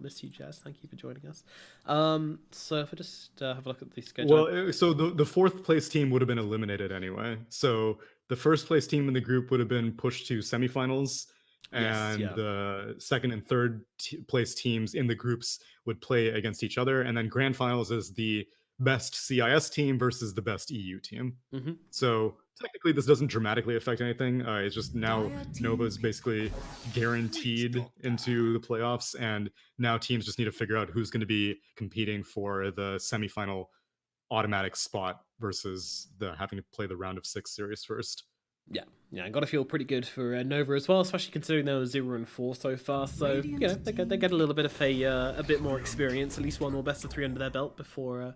Miss you, Jazz. Thank you for joining us. So if I just have a look at the schedule. Well, so the fourth place team would have been eliminated anyway. So the first place team in the group would have been pushed to semifinals, and the second and third place teams in the groups would play against each other. And then grand finals is the best CIS team versus the best EU team. So technically this doesn't dramatically affect anything. It's just now Nova is basically guaranteed into the playoffs, and now teams just need to figure out who's going to be competing for the semifinal automatic spot versus the having to play the round of 6 series first. Yeah, I got to feel pretty good for Nova as well, especially considering they were 0-4 so far. So you know they get a little bit of a bit more experience, at least one more best of 3 under their belt before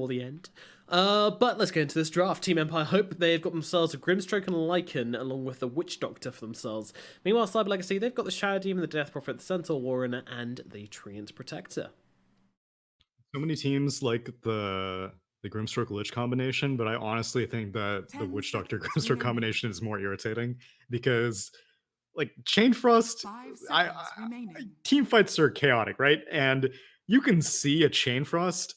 the end. But let's get into this draft. Team Empire Hope, they've got themselves a Grimstroke and a Lycan, along with the Witch Doctor for themselves. Meanwhile, Cyber Legacy, they've got the Shadow Demon, the Death Prophet, the Centaur Warren, and the Treant Protector. So many teams like the Grimstroke Lich combination, but I honestly think that the Witch Doctor Grimstroke combination is more irritating because, like, Chain Frost, team fights are chaotic, right? And you can see a Chain Frost.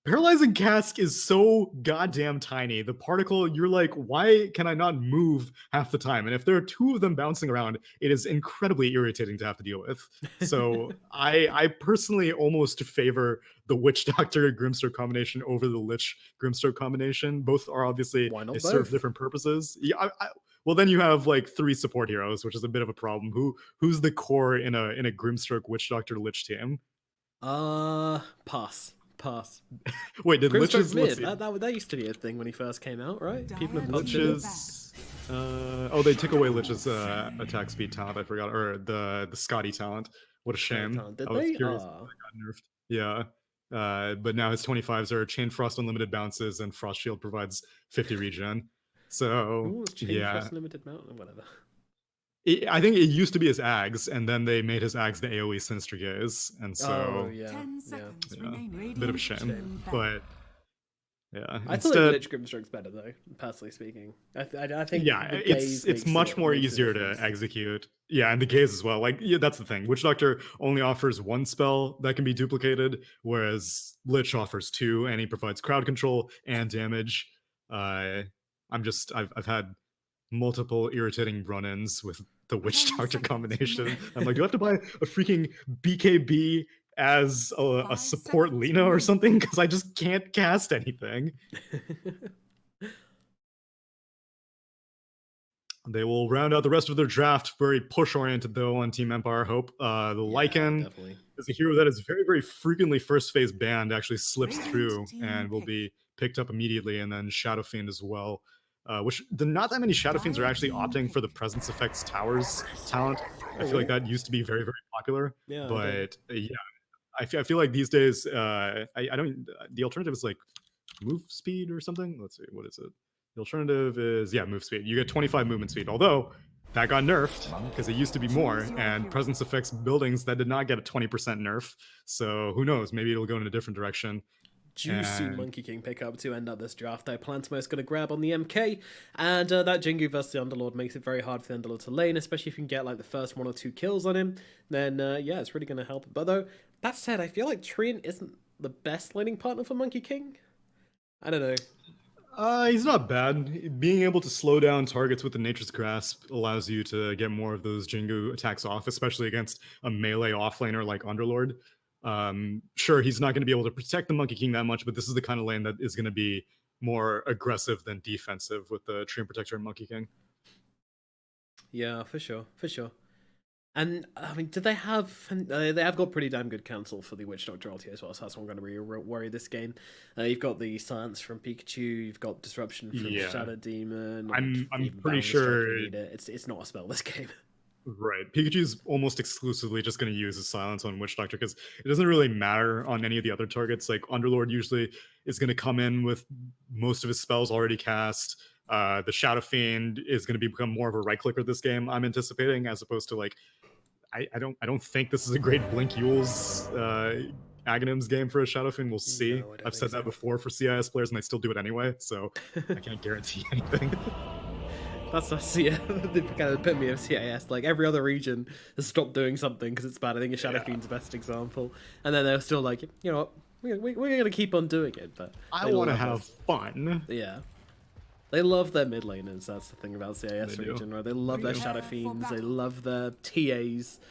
Paralyzing Cask is so goddamn tiny. The particle, you're like, why can I not move half the time? And if there are 2 of them bouncing around, it is incredibly irritating to have to deal with. So I personally almost favor the Witch Doctor Grimstroke combination over the Lich Grimstroke combination. Both are obviously, they serve different purposes. Yeah, well, then you have like 3 support heroes, which is a bit of a problem. Who's the core in a Grimstroke Witch Doctor Lich team? Pass. Wait, did Liches mid? That used to be a thing when he first came out, right? People have Liches. They took away Lich's attack speed talent. I forgot, or the Scotty talent. What a shame. Did I was they? curious if that got nerfed. Yeah. But now his 25s are Chain Frost unlimited bounces, and Frost Shield provides 50 regen. So Chain Frost limited mount or whatever. I think it used to be his Ags, and then they made his Ags the AoE Sinister Gaze, and so bit of a shame. But yeah, I thought the Lich Grimstroke's better though, personally speaking. I think it's much more easier to execute. Yeah, and the Gaze as well. Like, yeah, that's the thing. Witch Doctor only offers 1 spell that can be duplicated, whereas Lich offers 2, and he provides crowd control and damage. I've had multiple irritating run-ins with the Witch Doctor combination. I'm like, do I have to buy a freaking BKB as a support Lina or something? Because I just can't cast anything. They will round out the rest of their draft very push-oriented, though, on Team Empire Hope. The Lycan is a hero that is very, very frequently first phase banned, actually slips through and will be picked up immediately, and then Shadow Fiend as well. Which not that many Shadow Fiends are actually opting for the Presence Effects Towers talent. I feel like that used to be very, very popular. Yeah, but I feel like these days, I don't. The alternative is like move speed or something. Let's see, what is it? The alternative is move speed. You get 25 movement speed, although that got nerfed because it used to be more. And Presence Effects buildings that did not get a 20% nerf. So who knows? Maybe it'll go in a different direction. Juicy Monkey King pickup to end up this draft, though. Plantamos going to grab on the MK, and that Jingu versus the Underlord makes it very hard for the Underlord to lane, especially if you can get like the first 1 or 2 kills on him. Then it's really going to help. But though, that said, I feel like Treant isn't the best laning partner for Monkey King. I don't know. He's not bad. Being able to slow down targets with the Nature's Grasp allows you to get more of those Jingu attacks off, especially against a melee offlaner like Underlord. Sure, he's not going to be able to protect the Monkey King that much, but this is the kind of lane that is going to be more aggressive than defensive with the Treant Protector and Monkey King. Yeah, for sure. And I mean, do they have? They have got pretty damn good cancel for the Witch Doctor ulti as well, so that's what I'm going to really worry this game. You've got the Silence from Pikachu, you've got Disruption from Shadow Demon. I'm pretty sure it's not a spell this game. Right. Pikachu's almost exclusively just going to use his silence on Witch Doctor because it doesn't really matter on any of the other targets. Like, Underlord usually is going to come in with most of his spells already cast. The Shadow Fiend is going to become more of a right clicker this game, I'm anticipating, as opposed to like, I don't think this is a great Blink Yule's Aghanims game for a Shadow Fiend. We'll see. No, I've said that before for CIS players, and I still do it anyway, so I can't guarantee anything. yeah, the kind of epitome of CIS. Like every other region has stopped doing something because it's bad. I think Shadow Fiend's the best example, and then they're still like, you know what, we're gonna keep on doing it. But I want to have fun. Yeah. They love their mid laners, that's the thing about CIS region, right? They love their Shadow Fiends, they love their TAs,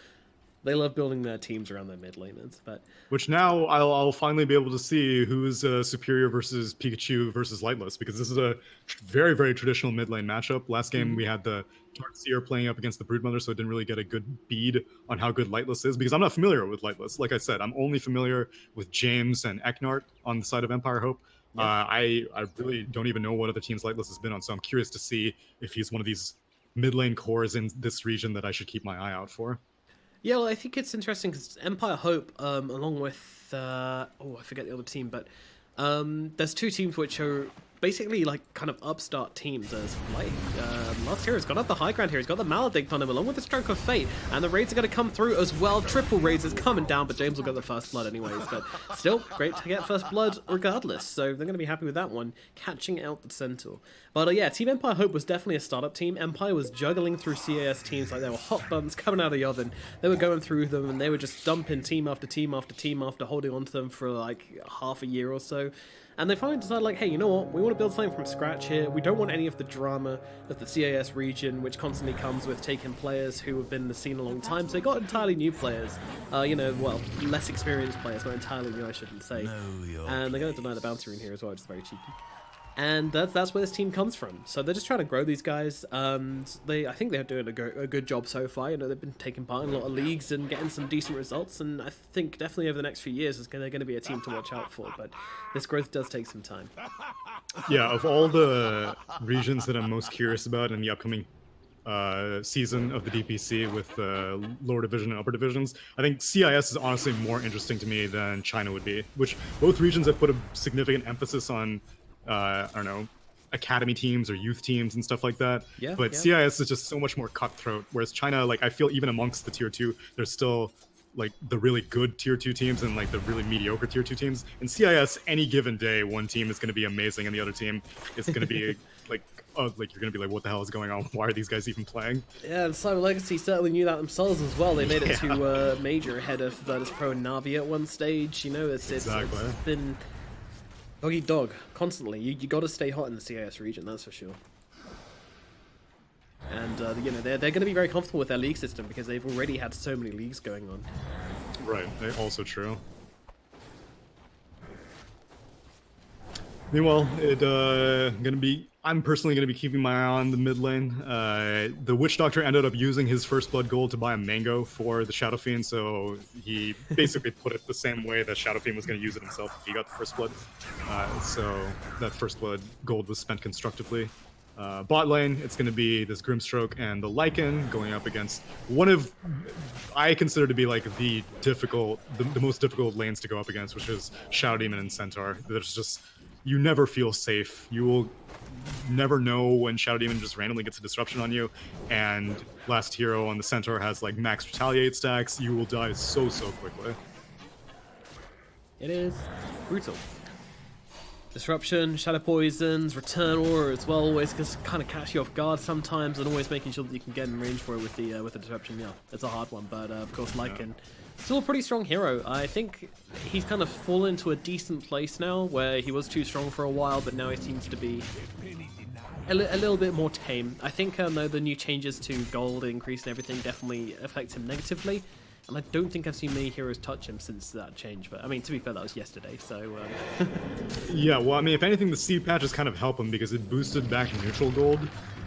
they love building their teams around their mid laners. But which now I'll finally be able to see who's superior versus Pikachu versus Lightless, because this is a very, very traditional mid lane matchup. Last game we had the Darkseer playing up against the Broodmother, so I didn't really get a good bead on how good Lightless is, because I'm not familiar with Lightless. Like I said, I'm only familiar with James and Eknart on the side of Empire Hope. Yeah. I really don't even know what other teams Lightless has been on, so I'm curious to see if he's one of these mid lane cores in this region that I should keep my eye out for. Yeah, well, I think it's interesting because Empire Hope, along with I forget the other team, but there's two teams which are basically like kind of upstart teams. As like last hero has got up the high ground here, he's got the Maledict on him along with the Stroke of Fate, and the raids are going to come through as well. Triple raids is coming down, but James will get the first blood anyways. But still, great to get first blood regardless, so they're going to be happy with that one, catching out the Centaur. But yeah, Team Empire Hope was definitely a startup team. Empire was juggling through CAS teams like they were hot buns coming out of the oven. They were going through them and they were just dumping team after team after team after holding on to them for like half a year or so. And they finally decided, like, hey, you know what? We want to build something from scratch here. We don't want any of the drama of the CAS region, which constantly comes with taking players who have been in the scene a long time. So they got entirely new players. Less experienced players. Not entirely new, I shouldn't say. And they're going to deny the bounty rune here as well, which is very cheeky. And that's where this team comes from. So they're just trying to grow these guys. I think they're doing a good job so far. You know, they've been taking part in a lot of leagues and getting some decent results. And I think definitely over the next few years, they're going to be a team to watch out for. But this growth does take some time. Yeah, of all the regions that I'm most curious about in the upcoming season of the DPC with lower division and upper divisions, I think CIS is honestly more interesting to me than China would be. Which both regions have put a significant emphasis on. I don't know, academy teams or youth teams and stuff like that. Yeah, but CIS is just so much more cutthroat. Whereas China, like, I feel even amongst the tier 2, there's still like the really good tier 2 teams and like the really mediocre tier 2 teams. In CIS, any given day, one team is going to be amazing and the other team is going to be like you're going to be like, what the hell is going on? Why are these guys even playing? Yeah, and Cyber Legacy certainly knew that themselves as well. They made it to major ahead of Virtus.pro and Navi at one stage. You know, it's been dog eat dog constantly. You got to stay hot in the CIS region, that's for sure. And they're going to be very comfortable with their league system because they've already had so many leagues going on. Right, also true. Meanwhile, I'm personally gonna be keeping my eye on the mid lane. The Witch Doctor ended up using his first blood gold to buy a mango for the Shadow Fiend, so he basically put it the same way that Shadow Fiend was gonna use it himself if he got the first blood. So that first blood gold was spent constructively. Bot lane, it's going to be this Grimstroke and the Lycan going up against one of, I consider to be like the most difficult lanes to go up against, which is Shadow Demon and Centaur. There's just, you never feel safe. You will never know when Shadow Demon just randomly gets a disruption on you, and last hero on the Centaur has like max retaliate stacks. You will die so quickly. It is brutal. Disruption, Shadow Poisons, Return Aura as well, always just kind of catch you off guard sometimes, and always making sure that you can get in range for it with the Disruption. Yeah, it's a hard one, but of course Lycan, still a pretty strong hero. I think he's kind of fallen into a decent place now, where he was too strong for a while, but now he seems to be a little bit more tame. I think though the new changes to gold increase and everything definitely affect him negatively. And I don't think I've seen many heroes touch him since that change. But I mean, to be fair, that was yesterday, so... Yeah, well, I mean, if anything, the seed patches kind of help him because it boosted back neutral gold.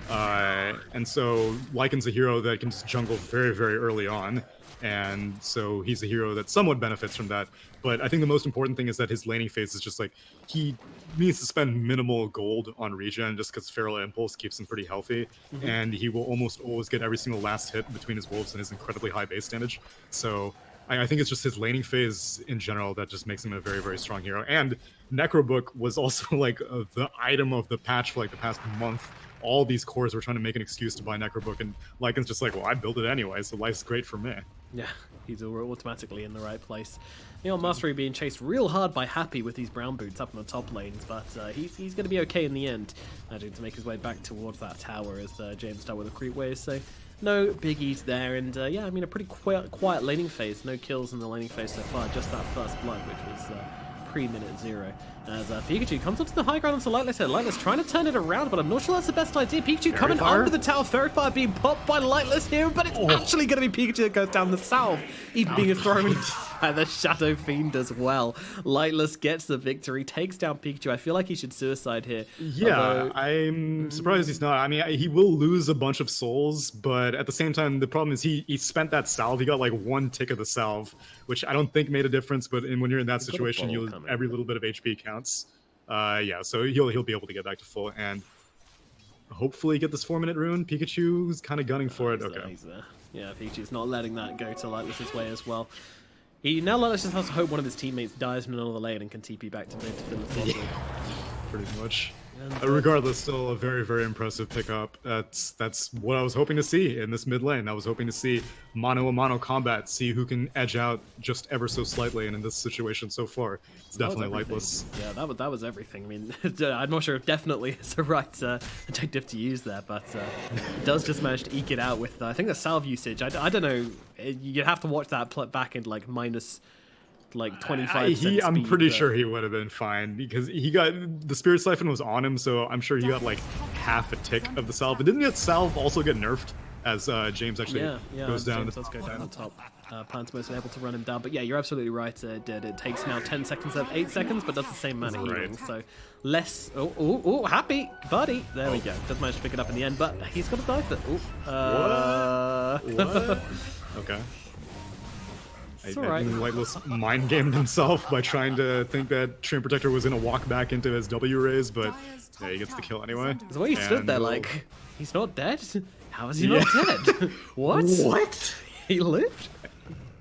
And so Lycan's a hero that can just jungle very early on. And so he's a hero that somewhat benefits from that. But I think the most important thing is that his laning phase is just like, he needs to spend minimal gold on regen just because Feral Impulse keeps him pretty healthy. And he will almost always get every single last hit between his wolves and his incredibly high base damage. So I think it's just his laning phase in general that just makes him a very strong hero. And Necrobook was also like the item of the patch for like the past month. All these cores were trying to make an excuse to buy Necrobook, and Lycan's just like, well, I built it anyway, so life's great for me. Yeah, He's automatically in the right place. Neon Mastery being chased real hard by Happy with these brown boots up in the top lanes, but he's going to be okay in the end, managing to make his way back towards that tower as James dealt with a creep wave. So no biggies there, and yeah, I mean a pretty quiet laning phase. No kills in the laning phase so far, just that first blood, which was pre-minute 0. As Pikachu comes onto the high ground onto Lightless here. Lightless trying to turn it around, but I'm not sure that's the best idea. Pikachu coming under the tower. Fairy Fire being popped by Lightless here, but it's actually going to be Pikachu that goes down the south. Even being thrown by the Shadow Fiend as well. Lightless gets the victory, takes down Pikachu. I feel like he should suicide here. Yeah, although, I'm surprised he's not. I mean, he will lose a bunch of souls, but at the same time, the problem is he spent that salve. He got like 1 tick of the salve, which I don't think made a difference, but when you're in that situation, every little bit of HP counts. Yeah, so he'll be able to get back to full and hopefully get this 4-minute rune. Pikachu's kind of gunning for it. Okay. He's there. Yeah, Pikachu's not letting that go to Lightless's way as well. Lightless just has to hope one of his teammates dies in another lane and can TP back to mid to fill his bottle. Pretty much. Regardless, still a very, very impressive pickup. That's what I was hoping to see in this mid lane. I was hoping to see mano-a-mano combat, see who can edge out just ever so slightly, and in this situation so far, it's definitely Lightless. Yeah, that was everything. I mean, I'm not sure if definitely is the right adjective to use there, but it does just manage to eke it out with, I think, the salve usage. I don't know, you'd have to watch that back in like minus like 25%. I'm pretty sure he would have been fine because he got the Spirit Siphon was on him, so I'm sure he got like half a tick of the salve. But didn't that salve also get nerfed as James actually goes down? James does go down on top. Pantomos able to run him down, but yeah, you're absolutely right. It takes now 10 seconds of 8 seconds, but does the same amount of healing. So less. Oh, Happy buddy. There we go. Does manage to pick it up in the end, but he's got to dive it. What? Okay. I think Lightless mind-gamed himself by trying to think that Treant Protector was going to walk back into his W raise, but yeah, he gets the kill anyway. The way he stood there, like, he's not dead? How is he not dead? What? What? He lived?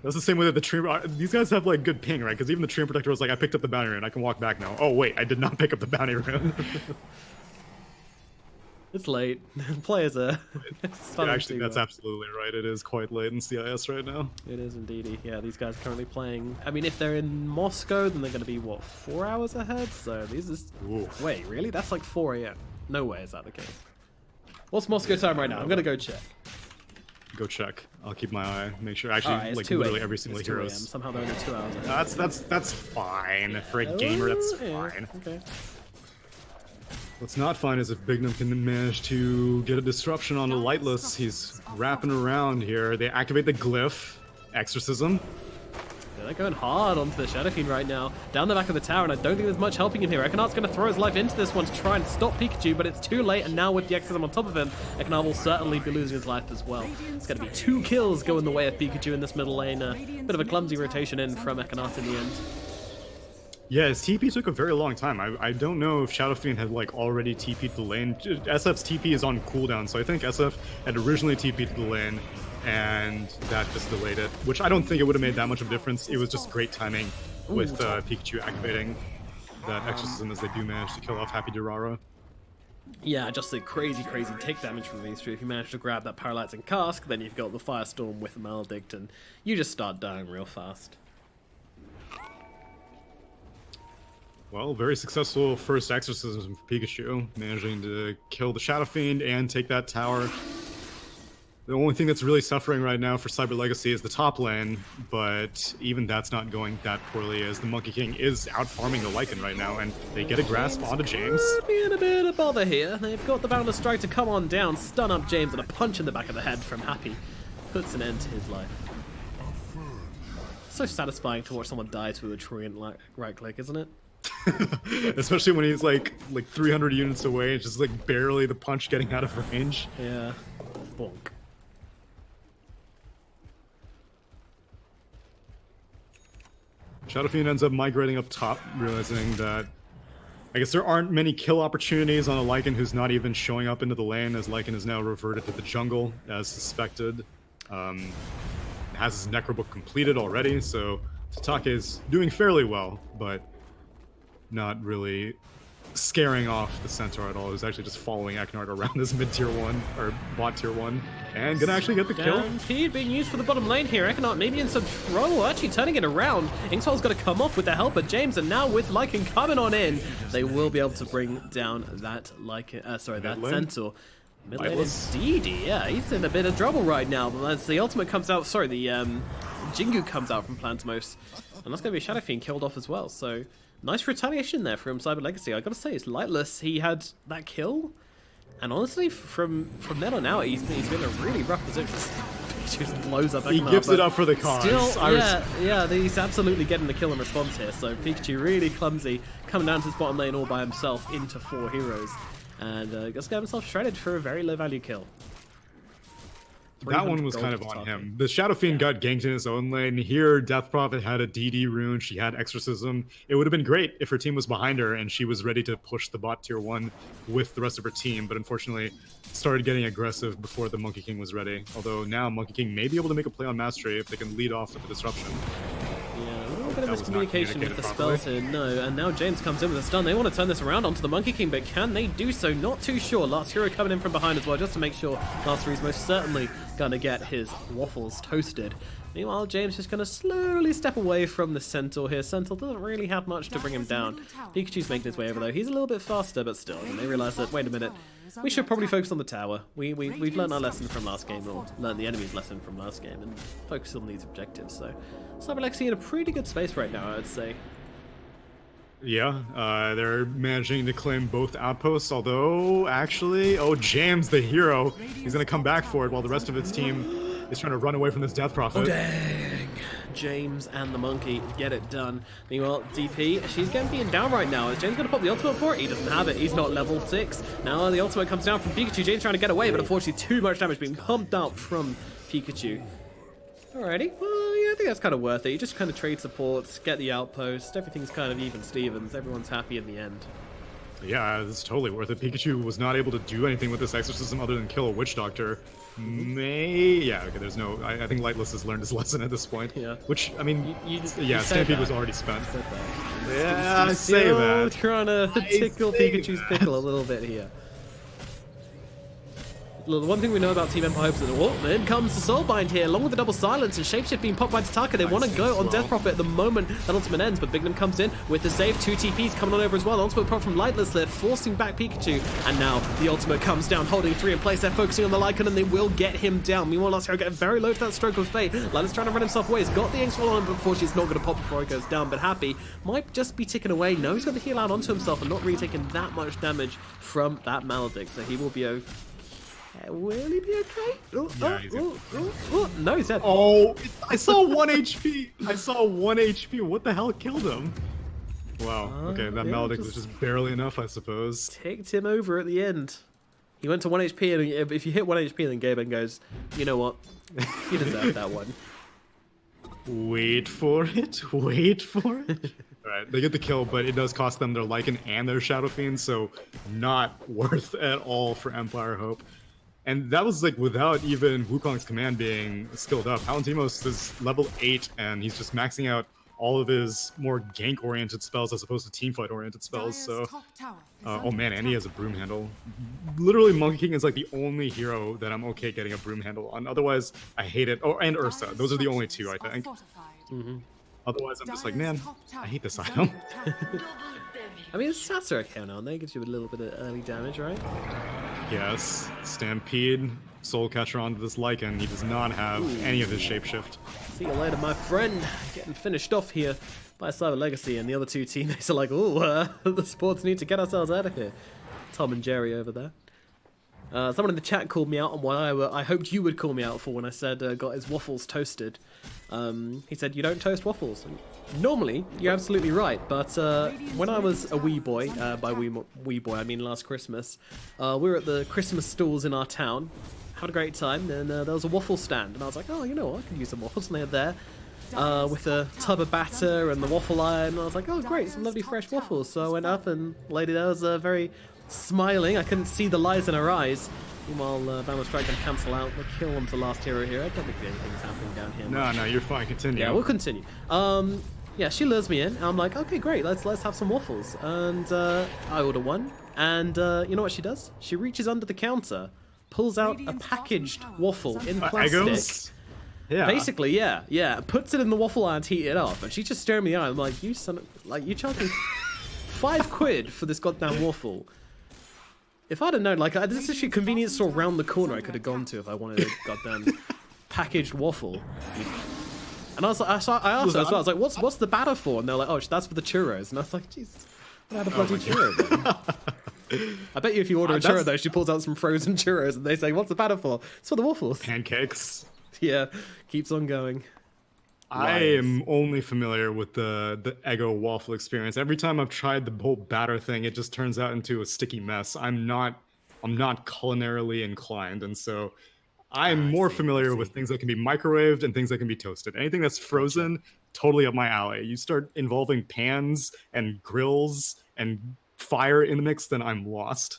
That's the same way that the Treant... These guys have, like, good ping, right? Because even the Treant Protector was like, I picked up the bounty rune, I can walk back now. Oh, wait, I did not pick up the bounty rune. It's late. Players are actually, that's absolutely right. It is quite late in CIS right now. It is indeed. Yeah, these guys are currently playing. I mean, if they're in Moscow, then they're going to be, what, 4 hours ahead? So these is... Oof. Wait, really? That's like 4 a.m. No way is that the case. What's Moscow time right now? I'm going to go check. Go check. I'll keep my eye. Make sure. Actually, like literally every single hero's. Somehow they're only 2 hours ahead. That's fine. For a gamer, that's fine. Okay. What's not fine is if Bignum can manage to get a disruption on the Lightless. He's wrapping around here. They activate the glyph. Exorcism. Yeah, they're going hard onto the Shadow Fiend right now. Down the back of the tower, and I don't think there's much helping him here. Ekanar's going to throw his life into this one to try and stop Pikachu, but it's too late, and now with the Exorcism on top of him, Ekanar will certainly be losing his life as well. It's going to be 2 kills going the way of Pikachu in this middle lane. Bit of a clumsy rotation in from Ekanar in the end. Yeah, his TP took a very long time. I don't know if Shadow Fiend had like already TP'd the lane. SF's TP is on cooldown, so I think SF had originally TP'd the lane, and that just delayed it, which I don't think it would have made that much of a difference. It was just great timing with Pikachu activating that Exorcism as they do manage to kill off Happy Durara. Yeah, just the crazy tick damage from these two. If you manage to grab that Paralyzing Cask, then you've got the Firestorm with the Maledict, and you just start dying real fast. Well, very successful first Exorcism for Pikachu, managing to kill the Shadow Fiend and take that tower. The only thing that's really suffering right now for Cyber Legacy is the top lane, but even that's not going that poorly as the Monkey King is out farming the Lycan right now, and they get a grasp onto James. Could be in a bit of bother here. They've got the Boundless Strike to come on down, stun up James, and a punch in the back of the head from Happy puts an end to his life. So satisfying to watch someone die to a Treant right click, isn't it? Especially when he's like 300 units away, it's just like barely the punch getting out of range. Yeah. Bonk. Shadow Fiend ends up migrating up top, realizing that I guess there aren't many kill opportunities on a Lycan who's not even showing up into the lane, as Lycan is now reverted to the jungle as suspected. Has his Necrobook completed already, so Tatake is doing fairly well, but not really scaring off the Centaur at all. It was actually just following Eknard around this mid-tier 1, or bot tier 1, and gonna actually get the kill. Stampede being used for the bottom lane here. Eknard maybe in some trouble, actually turning it around. Inkswell's got to come off with the help of James, and now with Lycan coming on in, they will be able to bring down that that Centaur. Mid lane is DD, yeah, he's in a bit of trouble right now, but as the ultimate comes out, sorry, the Jingu comes out from Plantimos, and that's going to be Shadow Fiend killed off as well, so nice retaliation there from Cyber Legacy. I gotta say, it's Lightless, he had that kill, and honestly, from then on out, he's been in a really rough position. He just blows up. He gives it up for the cause. Still, yeah, he's absolutely getting the kill in response here, so Pikachu really clumsy, coming down to his bottom lane all by himself into 4 heroes. And just got himself shredded for a very low value kill. That one was kind of on him. The Shadow Fiend got ganked in his own lane. Here, Death Prophet had a DD rune. She had Exorcism. It would have been great if her team was behind her and she was ready to push the bot tier 1 with the rest of her team, but unfortunately started getting aggressive before the Monkey King was ready. Although now Monkey King may be able to make a play on Mastery if they can lead off with the disruption. Yeah, a little bit of miscommunication with the spells here, no, and now James comes in with a stun. They want to turn this around onto the Monkey King, but can they do so? Not too sure. Last Hero coming in from behind as well, just to make sure Last Hero's most certainly going to get his waffles toasted. Meanwhile, James just going to slowly step away from the Centaur here. Centaur doesn't really have much to bring him down. Pikachu's making his way over though. He's a little bit faster, but still, and they realise that, wait a minute, we should probably focus on the tower. We've learned our lesson from last game, or learned the enemy's lesson from last game, and focus on these objectives. So, Cyber Legacy in a pretty good space right now, I'd say. Yeah, they're managing to claim both outposts, although, actually, James, the hero, he's going to come back for it while the rest of its team is trying to run away from this Death Prophet. Oh, dang. James and the Monkey get it done. Meanwhile, DP, she's getting beaten down right now. Is James going to pop the ultimate for it? He doesn't have it. He's not level 6. Now the ultimate comes down from Pikachu. James trying to get away, but unfortunately too much damage being pumped out from Pikachu. Alrighty, well, yeah, I think that's kind of worth it. You just kind of trade supports, get the outpost, everything's kind of even Stevens, everyone's happy in the end. Yeah, it's totally worth it. Pikachu was not able to do anything with this exorcism other than kill a witch doctor. Yeah, okay, there's no... I think Lightless has learned his lesson at this point. Yeah. Which, I mean, yeah, Stampede was already spent. Yeah, I say that. Trying to tickle Pikachu's pickle a little bit here. The one thing we know about Team Empire is that, in comes the Soulbind here, along with the double silence and Shapeshift being popped by Tataka. They want to go on Death Prophet at the moment that ultimate ends, but Bignum comes in with the save. 2 TPs coming on over as well. Ultimate prop from Lightless there, forcing back Pikachu. And now the ultimate comes down, holding 3 in place. They're focusing on the Lycan and they will get him down. Meanwhile, Last Hero getting very low to that stroke of fate. Lightless trying to run himself away. He's got the Inkswell on him, but unfortunately it's not going to pop before it goes down. But Happy might just be ticking away. No, he's got the heal out onto himself and not really taking that much damage from that Maledict. So he will be okay. Will he be okay? No, he's dead. Oh, I saw 1 HP. I saw 1 HP. What the hell killed him? Wow. Okay, that Maledict was just barely enough, I suppose. Ticked him over at the end. He went to 1 HP, and if you hit 1 HP, then Gaben goes, you know what? You deserve that one. Wait for it. Wait for it. Alright, they get the kill, but it does cost them their Lycan and their Shadow Fiend, so not worth at all for Empire Hope. And that was like without even Wukong's command being skilled up. Palantimos is level 8 and he's just maxing out all of his more gank-oriented spells as opposed to teamfight-oriented spells. So, oh man, and he has a broom handle. Literally, Monkey King is like the only hero that I'm okay getting a broom handle on. Otherwise, I hate it. Oh, and Ursa. Those are the only 2, I think. Otherwise, I'm just like, man, I hate this item. I mean, stats are okay now, and they gives you a little bit of early damage, right? Yes, Stampede, Soul Catcher onto this Lycan. He does not have any of his shapeshift. See you later, my friend. Getting finished off here by Cyber Legacy, and the other 2 teammates are like, oh, the sports need to get ourselves out of here. Tom and Jerry over there. Someone in the chat called me out on what I hoped you would call me out for when I said got his waffles toasted. He said, you don't toast waffles. And normally, you're absolutely right, but when I was a wee boy, by wee boy I mean last Christmas, we were at the Christmas stalls in our town, had a great time, and there was a waffle stand, and I was like, oh, you know what, I could use some waffles, and they're there. With a tub of batter and the waffle iron, and I was like, oh great, some lovely fresh waffles. So I went up, and the lady there was very smiling. I couldn't see the lies in her eyes. Meanwhile, Bama Strike going to cancel out the kill onto Last Hero here. I don't think anything's happening down here. No, you're fine. Continue. Yeah, we'll continue. yeah, she lures me in, and I'm like, okay, great, let's have some waffles. And I order one, and you know what she does? She reaches under the counter, pulls out a packaged waffle in plastic. Eggos? Yeah. Basically, yeah, puts it in the waffle iron to heat it up, and she's just staring me in the eye. I'm like, you son of, like, you charged me £5 for this goddamn waffle. If I'd have known, like, this is actually a convenience store around the corner I could have gone to if I wanted a goddamn packaged waffle. And I was like, I asked her as well, I was like, what's the batter for? And they're like, oh, that's for the churros. And I was like, jeez, I had a bloody churro then. I bet you if you order a churro though, she pulls out some frozen churros and they say, what's the batter for? It's for the waffles. Pancakes. Yeah, keeps on going. I am only familiar with the Eggo waffle experience. Every time I've tried the whole batter thing, it just turns out into a sticky mess. I'm not culinarily inclined, and so I'm more familiar with things that can be microwaved and things that can be toasted. Anything that's frozen, totally up my alley. You start involving pans and grills and fire in the mix, then I'm lost.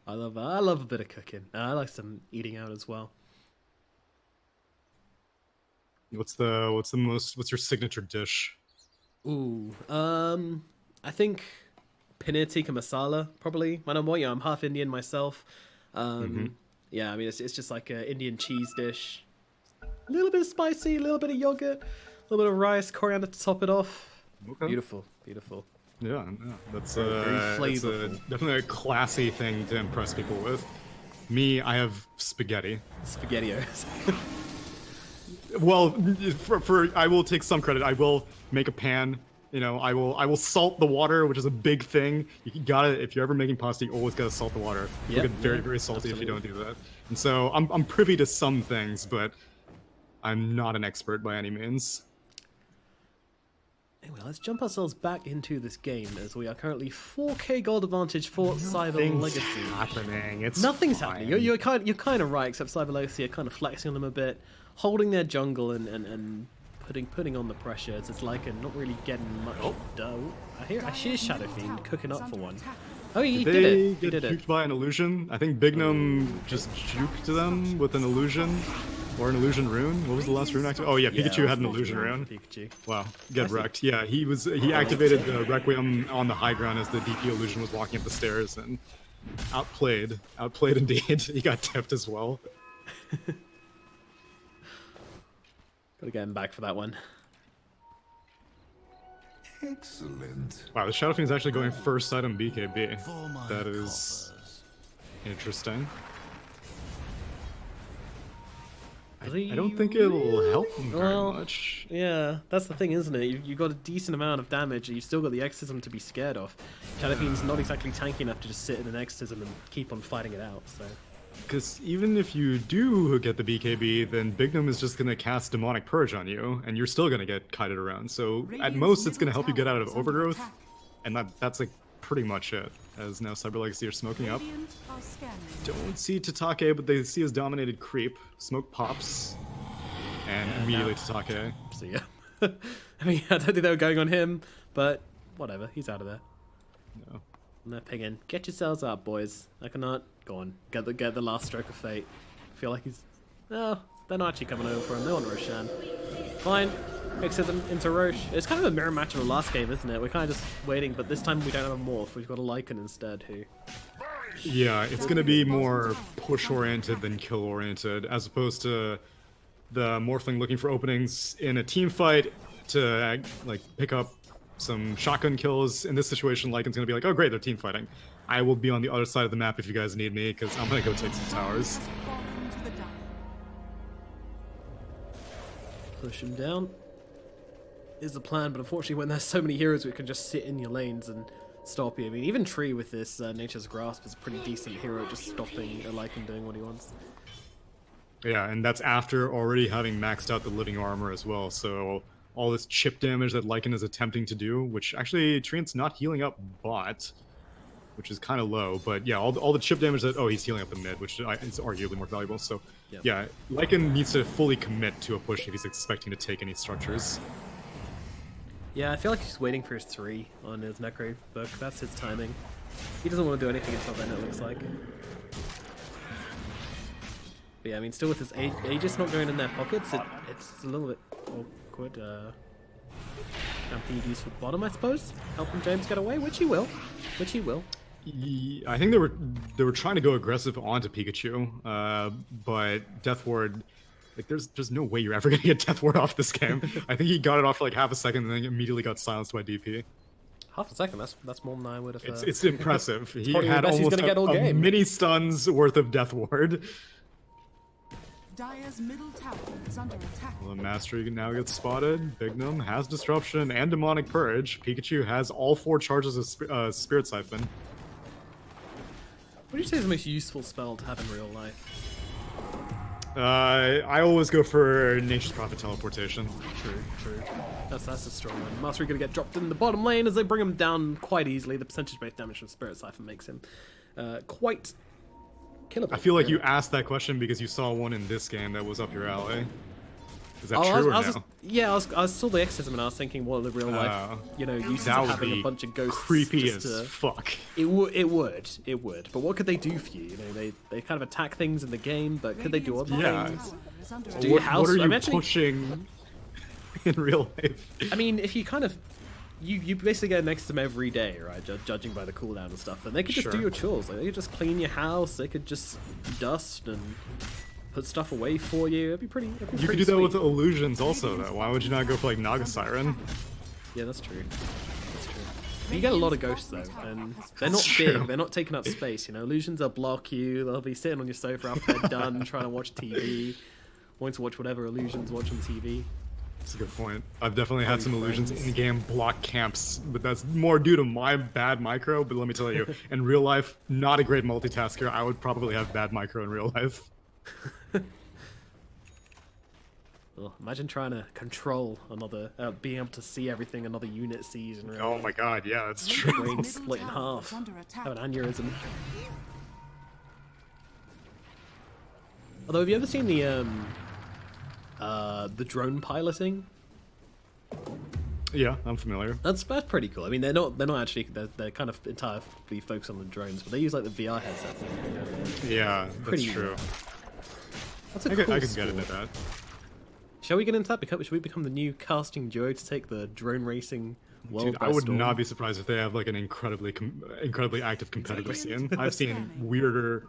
I love a bit of cooking. I like some eating out as well. What's your signature dish? Ooh, I think paneer tikka masala probably. My number one. Yeah, I'm half Indian myself. Yeah, I mean it's just like an Indian cheese dish. A little bit of spicy, a little bit of yogurt, a little bit of rice, coriander to top it off. Okay. Beautiful, beautiful. Yeah, that's very flavorful. Definitely a classy thing to impress people with. Me, I have spaghetti. SpaghettiOs. Well, for I will take some credit. I will make a pan. You know, I will salt the water, which is a big thing. You gotta, if you're ever making pasta, you always gotta salt the water. It'll get very salty if you don't do that. And so I'm privy to some things, but I'm not an expert by any means. Anyway, let's jump ourselves back into this game as we are currently 4K gold advantage for Cyber Legacy. Nothing's happening. You're kind of right, except Cyber Legacy are kind of flexing on them a bit, holding their jungle and putting on the pressure. It's like not really getting much dough. I hear Shadow Fiend cooking up for one. Oh, he did it. He did it. Juked by an illusion. I think Bignum just juked them with an illusion. Or an illusion rune? What was the last rune active? Oh yeah, Pikachu had an illusion rune. Pikachu. Wow, get wrecked. Yeah, he activated the Requiem on the high ground as the DP illusion was walking up the stairs and outplayed indeed. He got tipped as well. Gotta get him back for that one. Excellent. Wow, the Shadow Fiend's actually going first side on BKB. That is interesting. I don't think it'll help him very much. Yeah, that's the thing, isn't it? You got a decent amount of damage, and you still got the Exorcism to be scared of. Shadow Fiend's not exactly tanky enough to just sit in an Exorcism and keep on fighting it out, so... Because even if you do get the BKB, then Bignum is just going to cast Demonic Purge on you, and you're still going to get kited around. So at most, it's going to help you get out of Overgrowth, and that's like pretty much it. As now Cyber Legacy are smoking up. Don't see Tatake, but they see his dominated creep. Smoke pops, and immediately Tatake. So yeah, I mean, I don't think they were going on him, but whatever, he's out of there. No. And they're pinging. Get yourselves up, boys. I cannot. Go on, get the last stroke of fate. I feel like he's... No, they're not actually coming over for him. They want Roshan. Fine. Mixes him into Roche. It's kind of a mirror match of the last game, isn't it? We're kind of just waiting, but this time we don't have a morph. We've got a Lycan instead, who... Yeah, it's going to be more push-oriented than kill-oriented, as opposed to the Morphling looking for openings in a team fight to, like, pick up some shotgun kills. In this situation, Lycan's going to be like, oh great, they're team fighting. I will be on the other side of the map if you guys need me, because I'm going to go take some towers. Push him down. Is the plan, but unfortunately when there's so many heroes, we can just sit in your lanes and stop you. I mean, even Tree with this Nature's Grasp is a pretty decent hero, just stopping a Lycan doing what he wants. Yeah, and that's after already having maxed out the living armor as well, so all this chip damage that Lycan is attempting to do, which actually Treant's not healing up bot, which is kind of low, but yeah, all the chip damage that... Oh, he's healing up the mid, which is arguably more valuable, so yeah, Lycan needs to fully commit to a push if he's expecting to take any structures. Yeah, I feel like he's waiting for his 3 on his Necro book. That's his timing. He doesn't want to do anything until then, it looks like. But yeah, I mean, still with his Aegis not going in their pockets, it's a little bit awkward. And PDs for bottom, I suppose. Helping James get away, which he will. Which he will. I think they were trying to go aggressive onto Pikachu, but Death Ward, like there's no way you're ever gonna get Death Ward off this game. I think he got it off for like half a second and then immediately got silenced by DP. Half a second, that's more than I would have. It's impressive. He probably the had best he's almost gonna get all a game. mini stuns worth of Death Ward. Dire's middle tower is under attack. Well, Mastery now gets spotted. Bignum has Disruption and Demonic Purge. Pikachu has all 4 charges of Spirit Siphon. What do you say is the most useful spell to have in real life? I always go for Nature's Prophet Teleportation. True. That's a strong one. Mastery gonna get dropped in the bottom lane as they bring him down quite easily. The percentage-based damage from Spirit Siphon makes him quite killable. I feel like really. you asked that question because you saw one in this game that was up your alley. Is that Oh, true or no? I saw the exorcism and I was thinking, what are the real life, uses That of would having be a bunch of ghosts. creepy just as to- fuck. It would. But what could they do for you? You know, they kind of attack things in the game, but could they do other Yeah. things? Do you What house- are you I'm actually- pushing in real life? I mean, if you kind of you basically go next to them every day, right? Judging by the cooldown and stuff, and they could just do Sure. your chores. Like, they could just clean your house. They could just dust and put stuff away for you. It'd be pretty. You could do that with illusions also, though. Why would you not go for like Naga Siren? Yeah, that's true. But you get a lot of ghosts though, and they're not That's big. true. They're not taking up space. You know, illusions will block you. They'll be sitting on your sofa after they're done, trying to watch TV, wanting to watch whatever illusions watch on TV. That's a good point. I've definitely had some illusions friends. in game block camps, but that's more due to my bad micro. But let me tell you, in real life, not a great multitasker. I would probably have bad micro in real life. Ugh, imagine trying to control another, being able to see everything another unit sees in real Oh life. my god, yeah, that's true. Brain split in half. Have an aneurysm. Although, have you ever seen the drone piloting? Yeah, I'm familiar. That's pretty cool. I mean, they're not actually they're kind of entirely focused on the drones, but they use like the VR headsets. Yeah, that's Pretty true. That's a I cool can get sport. into that. Shall we get into that? Should we become the new casting duo to take the drone racing world Dude, by I would storm? not be surprised if they have like an incredibly active competitive scene. I've seen weirder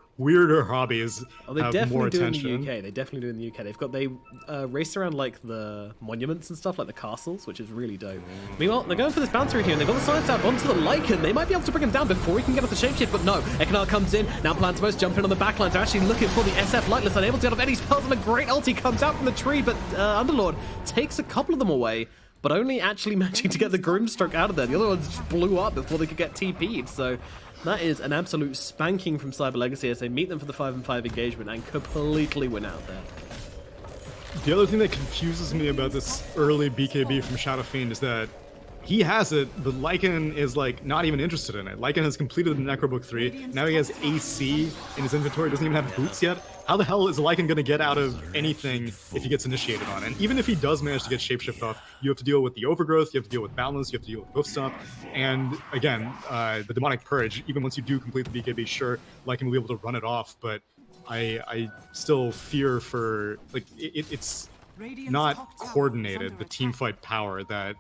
hobbies Oh, they have more definitely do in attention. the UK. They definitely do in the UK. They race around like the monuments and stuff, like the castles, which is really dope. Meanwhile, they're going for this bouncer here, and they've got the science out onto the Lycan. They might be able to bring him down before he can get off the shapeshift, but no. Ekanard comes in. Now Plantimos jumping on the backlines. They're actually looking for the SF Lightless, unable to get off any spells, and a great ulti comes out from the tree, but Underlord takes a couple of them away, but only actually managing to get the Grimstroke out of there. The other ones just blew up before they could get TP'd, so that is an absolute spanking from Cyber Legacy as they meet them for the 5-on-5 engagement and completely win out there. The other thing that confuses me about this early BKB from Shadow Fiend is that he has it, but Lycan is like not even interested in it. Lycan has completed the Necrobook 3. Now he has AC in his inventory, doesn't even have boots yet. How the hell is Lycan going to get out of anything if he gets initiated on? And even if he does manage to get Shapeshift off, you have to deal with the Overgrowth, you have to deal with Balance, you have to deal with Hoof Stomp, and again, the Demonic Purge. Even once you do complete the BKB, sure, Lycan will be able to run it off, but I still fear for, like, it's not coordinated, the teamfight power that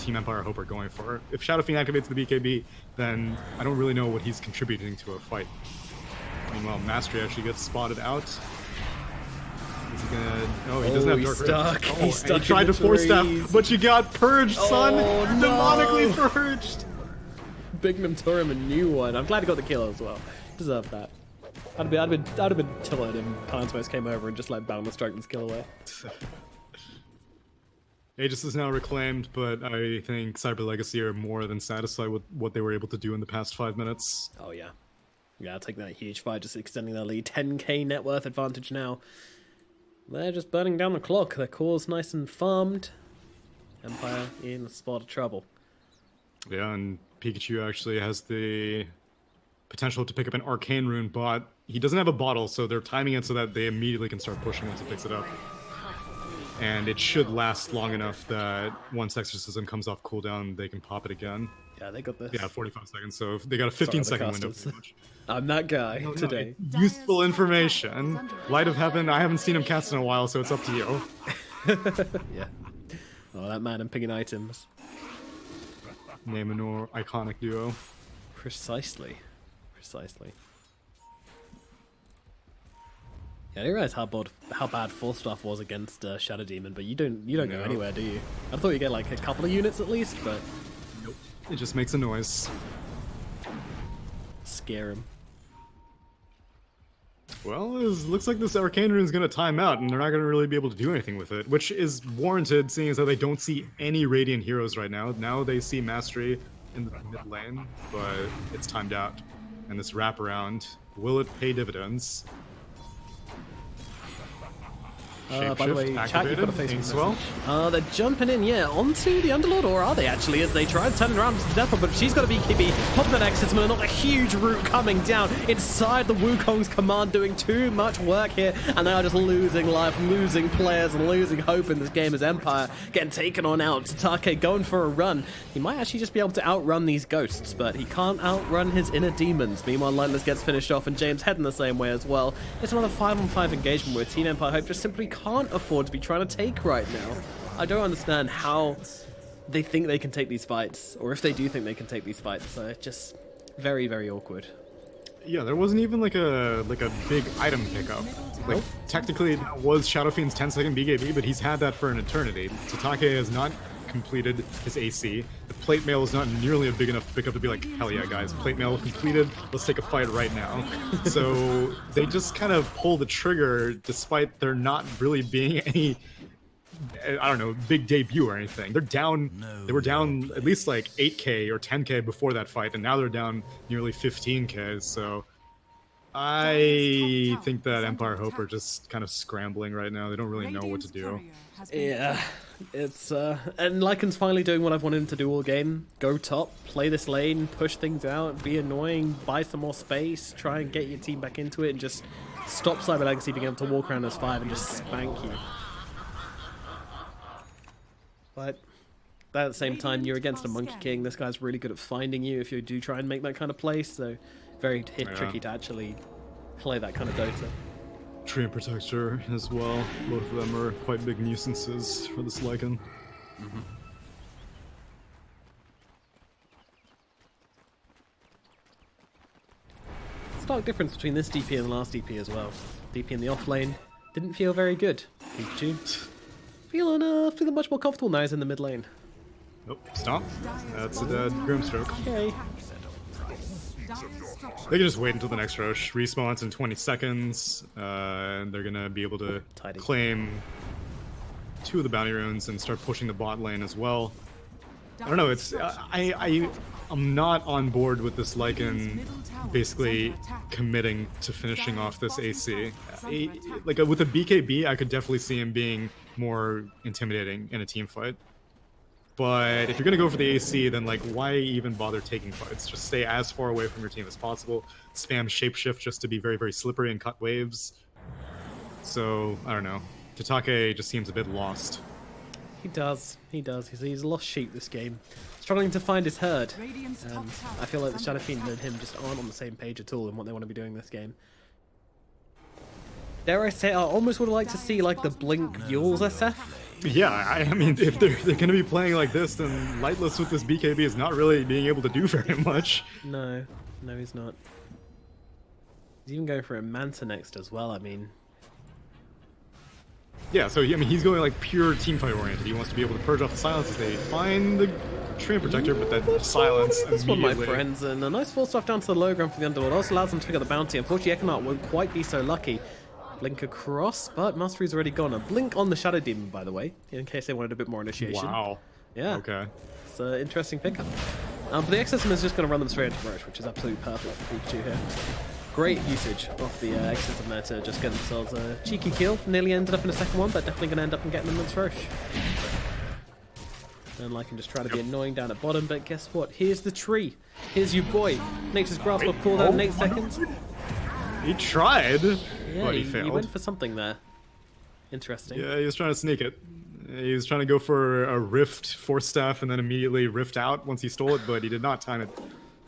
Team Empire Hope are going for. If Shadow Fiend activates the BKB, then I don't really know what he's contributing to a fight. Meanwhile, Mastery actually gets spotted out. Is he gonna... No, he doesn't have he's Dark Rift. stuck. Oh, He's stuck he tried in to the force staff, trees. but you got purged, son! Oh, no. Demonically purged! Bignum tore him a new one. I'm glad he got the kill as well. Deserved that. I'd have been tilted if Plantimos came over and just like Boundless Dragon's kill away. Aegis is now reclaimed, but I think Cyber Legacy are more than satisfied with what they were able to do in the past 5 minutes. Oh yeah. Yeah, taking that huge fight, just extending their lead. 10k net worth advantage now. They're just burning down the clock. Their core's nice and farmed. Empire in a spot of trouble. Yeah, and Pikachu actually has the potential to pick up an Arcane Rune bot. He doesn't have a bottle, so they're timing it so that they immediately can start pushing once he picks it up. And it should last long enough that once Exorcism comes off cooldown, they can pop it again. Yeah, they got this. Yeah, 45 seconds, so they got a 15-second window. casters. Pretty much. I'm that guy today. Useful information. Light of Heaven, I haven't seen him cast in a while, so it's up to you. Yeah. Oh, that man and picking items. Name a more iconic duo. Precisely. Precisely. Yeah, I didn't realize how bad Falstaff was against Shadow Demon, but you don't go No. anywhere, do you? I thought you get like a couple of units at least, but Nope. It just makes a noise. scare him. Well, it looks like this Arcane Rune is going to time out, and they're not going to really be able to do anything with it, which is warranted, seeing as how they don't see any Radiant heroes right now. Now they see Mastery in the mid lane, but it's timed out. And this wraparound, will it pay dividends? By the way, Shapeshift chat, you've got a activated, Facebook Inkswell. message. They're jumping in, yeah, onto the Underlord, or are they actually, as they try and turn it around to Death, but she's got a BKB, popping that Exorcism, and not a huge root coming down inside the Wukong's command, doing too much work here, and they are just losing life, losing players, and losing hope in this game as Empire getting taken on out. Tatake going for a run. He might actually just be able to outrun these ghosts, but he can't outrun his inner demons. Meanwhile, Lightless gets finished off, and James heading the same way as well. It's another 5-on-5 engagement where Team Empire Hope just simply can't afford to be trying to take right now. I don't understand how they think they can take these fights, or if they do think they can take these fights. So it's just very, very awkward. Yeah, there wasn't even like a big item pickup. Like technically it was Shadow Fiend's 10-second BKB, but he's had that for an eternity. Tatake has not completed his AC. The plate mail is not nearly a big enough pickup to be like, hell yeah guys, plate mail completed, let's take a fight right now. So they just kind of pull the trigger despite there not really being any, I don't know, big debut or anything. They're down, they were down at least like 8k or 10k before that fight, and now they're down nearly 15k, so I think that Empire Hope are just kind of scrambling right now. They don't really know what to do. Yeah, it's and Lycan's finally doing what I've wanted him to do all game. Go top, play this lane, push things out, be annoying, buy some more space, try and get your team back into it, and just stop Cyber Legacy being able to walk around as 5 and just spank you. But at the same time, you're against a Monkey King. This guy's really good at finding you if you do try and make that kind of play, so very tricky to actually play that kind of Dota. Tree and Protector as well. Both of them are quite big nuisances for this Lycan. Stark difference between this DP and the last DP as well. DP in the off lane didn't feel very good. Pikachu feeling much more comfortable now he's in the mid lane. Nope, stop. That's a dead Grimstroke. Okay. They can just wait until the next Roche respawns in 20 seconds, and they're gonna be able to Tidy. claim 2 of the bounty runes and start pushing the bot lane as well. I don't know, it's I'm not on board with this Lycan basically committing to finishing off this AC. Like with a BKB, I could definitely see him being more intimidating in a team fight. But if you're gonna go for the AC, then like why even bother taking fights? Just stay as far away from your team as possible. Spam shapeshift just to be very, very slippery and cut waves. So I don't know. Tatake just seems a bit lost. He does. He's a lost sheep this game. Struggling to find his herd. I feel like the Shadow Fiend and him just aren't on the same page at all in what they want to be doing this game. Dare I say, I almost would like to see like the Blink Yules SF. Yeah, I mean, if they're going to be playing like this, then Lightless with this BKB is not really being able to do very much. No, he's not. He's even going for a Manta next as well, I mean. Yeah, so I mean, he's going like pure teamfight oriented. He wants to be able to purge off the silence as they find the Tree and Protector, but then silence This one, my immediately. friends, and a nice full stuff down to the low ground for the Underlord. Also allows them to pick up the bounty. Unfortunately, Econart won't quite be so lucky. Blink across, but Mastery's already gone. A blink on the Shadow Demon, by the way, in case they wanted a bit more initiation. Wow. Yeah. Okay. It's an interesting pickup. But the Exorcism is just going to run them straight into Roche, which is absolutely perfect for Pikachu here. Great usage of the Exorcism there to just get themselves a cheeky kill. Nearly ended up in a second one, but definitely going to end up and getting them into Roche. And I can just try to be annoying down at bottom, but guess what? Here's the tree. Here's your boy. Nature's Grasp of cooldown in 8 seconds. He tried, Yeah, but he he failed. went for something there. Interesting. Yeah, he was trying to sneak it. He was trying to go for a Rift Force Staff and then immediately Rift out once he stole it, but he did not time it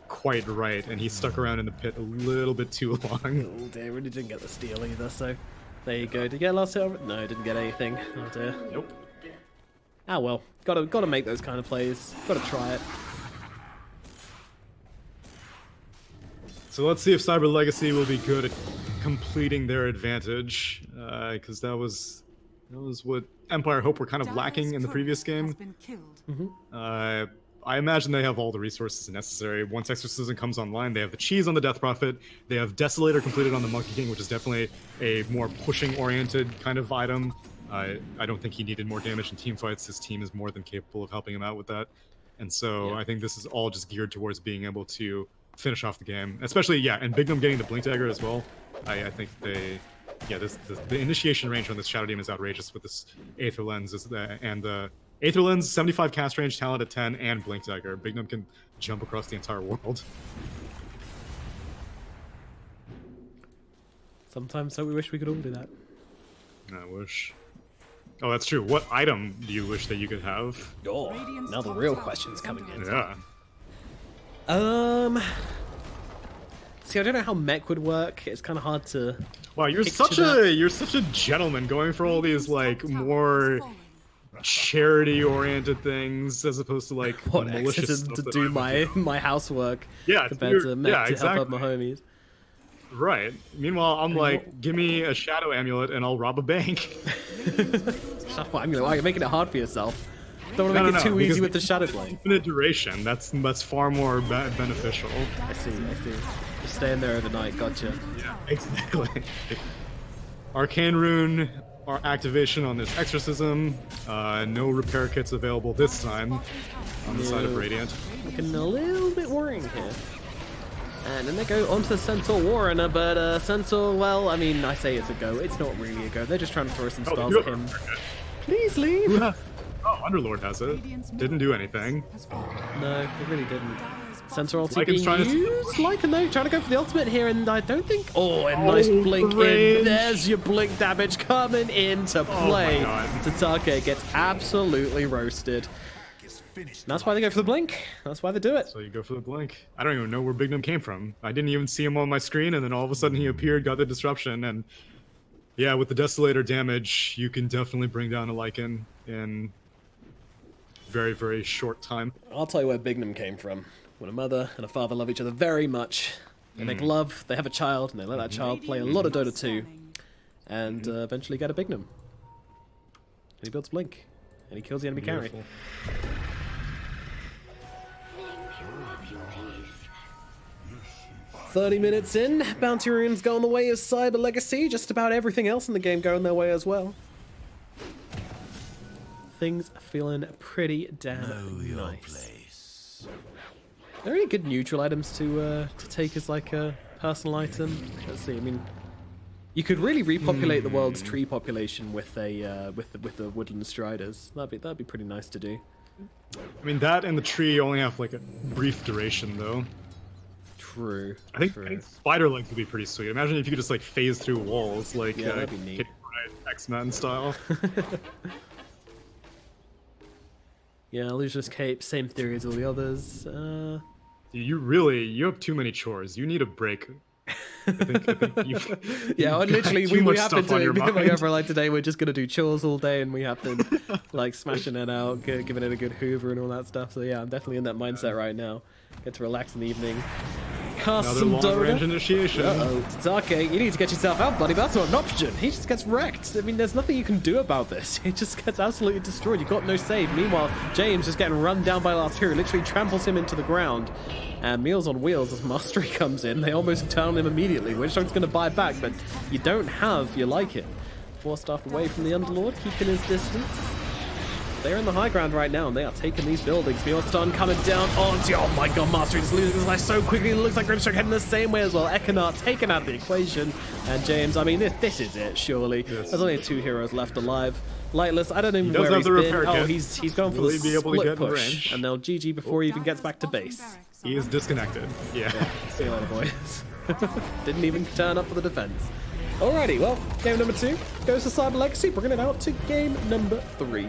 quite right, and he stuck around in the pit a little bit too long. Oh dear, really didn't get the steal either, so there you go. Did you get a last hit? No, didn't get anything. Oh dear. Nope. Ah well, gotta make those kind of plays. Gotta try it. So let's see if Cyber Legacy will be good at completing their advantage, because that was what Empire Hope were kind of lacking in the previous game. I imagine they have all the resources necessary. Once Exorcism comes online, they have the cheese on the Death Prophet, they have Desolator completed on the Monkey King, which is definitely a more pushing-oriented kind of item. I don't think he needed more damage in team fights. His team is more than capable of helping him out with that. And so I think this is all just geared towards being able to finish off the game. Especially, and Big Gnome getting the Blink Dagger as well. I think the initiation range on this Shadow Demon is outrageous with this Aether Lens, and the Aether Lens, 75 cast range, talent at 10, and Blink Dagger. Big Gnome can jump across the entire world. Sometimes we wish we could all do that. I wish. Oh, that's true. What item do you wish that you could have? Oh, now the real question's coming in. Yeah. See, I don't know how mech would work. It's kind of hard to. Wow, you're such a gentleman going for all these like more charity-oriented things as opposed to like what malicious to stuff do my housework. Yeah, compared to mech to help out my homies. Right. Meanwhile, I'm like, give me a shadow amulet and I'll rob a bank. Shadow amulet? Why are you making it hard for yourself? Don't want to make it too easy with the shadow blade. Infinite duration. That's far more beneficial. I see. Just staying there overnight. Gotcha. Yeah, exactly. Arcane Rune activation on this Exorcism. No repair kits available this time on the side of Radiant. Looking a little bit worrying here. And then they go onto the Centaur Warrener, but Centaur, well, I mean, I say it's a go. It's not really a go. They're just trying to throw some spells at him. Please leave! Oh, Underlord has it. Didn't do anything. No, it really didn't. Centaur ulti Lycan's being used. Lycan though, trying to go for the ultimate here, and I don't think... Oh, a nice blink in. There's your blink damage coming into play. Tatake gets absolutely roasted. And that's why they go for the blink. That's why they do it. So you go for the blink. I don't even know where Big Gnome came from. I didn't even see him on my screen, and then all of a sudden he appeared, got the disruption, and yeah, with the Desolator damage, you can definitely bring down a Lycan in very, very short time. I'll tell you where Big Gnome came from. When a mother and a father love each other very much, they make love, they have a child, and they let that child play a lot of Dota 2, and eventually get a Big Gnome. And he builds Blink, and he kills the enemy carry. 30 minutes in, Bounty Rune's going the way of Cyber Legacy, just about everything else in the game going their way as well. Things feeling pretty damn nice. Are there any good neutral items to take as like a personal item? Let's see. I mean, you could really repopulate the world's tree population with a with the woodland striders. That'd be pretty nice to do. I mean, that and the tree only have like a brief duration though. True. I think spider legs would be pretty sweet. Imagine if you could just like phase through walls, like that'd be neat. X-Men style. Yeah, Illusionist Cape, same theory as all the others. You have too many chores. You need a break. I think yeah, literally, we happen to like over like today. We're just gonna do chores all day, and we have to like smashing it out, giving it a good hoover and all that stuff. So yeah, I'm definitely in that mindset right now. Get to relax in the evening. Cast Another some long-range Dota. initiation. Uh-oh, Tatake, you need to get yourself out, buddy. That's not an option. He just gets wrecked. I mean, there's nothing you can do about this. He just gets absolutely destroyed. You've got no save. Meanwhile, James is getting run down by last hero. Literally tramples him into the ground. And Meals on Wheels, as Mastery comes in, they almost turn him immediately. Witchdog's going to buy back, but you don't have your like it. Forced off away from the Underlord, keeping his distance. They're in the high ground right now, and they are taking these buildings. Meal Stun coming down onto... Oh my god, Mastery just losing his life so quickly. It looks like Grimstroke heading the same way as well. Ekenard taken out of the equation. And James, I mean, this is it, surely. Yes. There's only 2 heroes left alive. Lightless, I don't even know where he's been. Oh, he's going for the split push. And they'll GG before he even gets back to base. He is disconnected. Yeah. See you later, boys. Didn't even turn up for the defense. Alrighty, well, game number 2 goes to Cyber Legacy, bringing it out to game number 3.